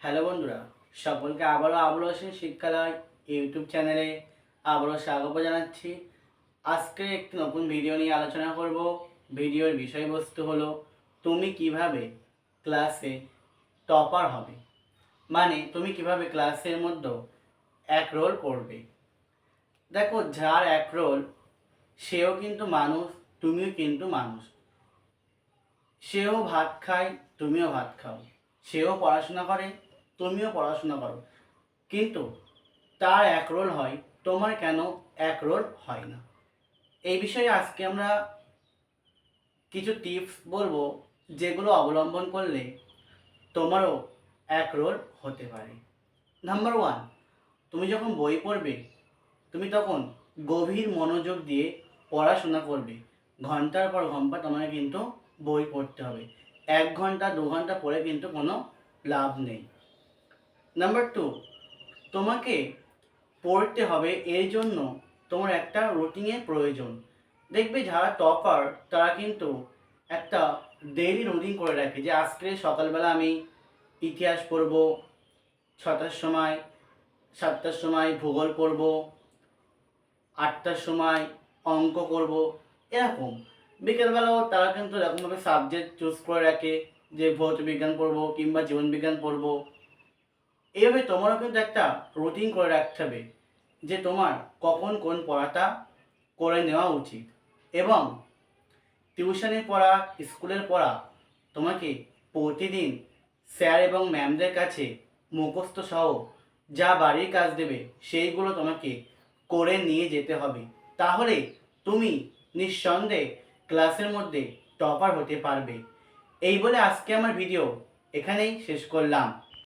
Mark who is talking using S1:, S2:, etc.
S1: Hello বন্ধুরা, সকলকে আবারও আবুল শিক্ষালয় ইউটিউব চ্যানেলে আবারও স্বাগত জানাচ্ছি। আজকে একটি নতুন ভিডিও নিয়ে আলোচনা করব। ভিডিওর বিষয়বস্তু হলো তুমি কিভাবে ক্লাসে টপার হবে, মানে তুমি কিভাবে ক্লাসের মধ্যে এক রোল করবে। দেখো, যার এক রোল সেও কিন্তু মানুষ, তুমিও কিন্তু মানুষ। সেও ভাত খায়, তুমিও ভাত খাও। সেও পড়াশোনা করে, তুমিও পড়াশোনা করো। কিন্তু তার এক রোল হয়, তোমার কেন এক রোল হয় না? এই বিষয়ে আজকে আমরা কিছু টিপস বলবো, যেগুলো অবলম্বন করলে তোমারও এক রোল হতে পারে। নাম্বার ওয়ান, তুমি যখন বই পড়বে, তুমি তখন গভীর মনোযোগ দিয়ে পড়াশোনা করবে। ঘন্টার পর ঘন্টা তোমাকে কিন্তু বই পড়তে হবে। 1 ঘন্টা 2 ঘন্টা পড়ে কিন্তু কোনো লাভ নেই। নাম্বার টু, তোমাকে পড়তে হবে, এর জন্য তোমার একটা রুটিনের প্রয়োজন। দেখবে যারা টপার তারা কিন্তু একটা ডেইলি রুটিন করে রাখে, যে আজকে সকালবেলা আমি ইতিহাস পড়ব, 6টার সময়, 7টার সময় ভূগোল পড়ব, 8টার সময় অঙ্ক করব, এরকম। বিকেলবেলাও তারা কিন্তু এরকমভাবে সাবজেক্ট চুজ করে রাখে, যে ভৌত বিজ্ঞান পড়বো কিংবা জীবনবিজ্ঞান পড়বো। এইভাবে তোমারও কিন্তু একটা রুটিন করে রাখতে হবে, যে তোমার কখন কোন পড়াটা করে নেওয়া উচিত। এবং টিউশনের পড়া, স্কুলের পড়া তোমাকে প্রতিদিন স্যার এবং ম্যামদের কাছে মুখস্থ সহ যা বাড়ির কাজ দেবে সেইগুলো তোমাকে করে নিয়ে যেতে হবে। তাহলে তুমি নিঃসন্দেহে ক্লাসের মধ্যে টপার হতে পারবে। এই বলে আজকে আমার ভিডিও এখানেই শেষ করলাম।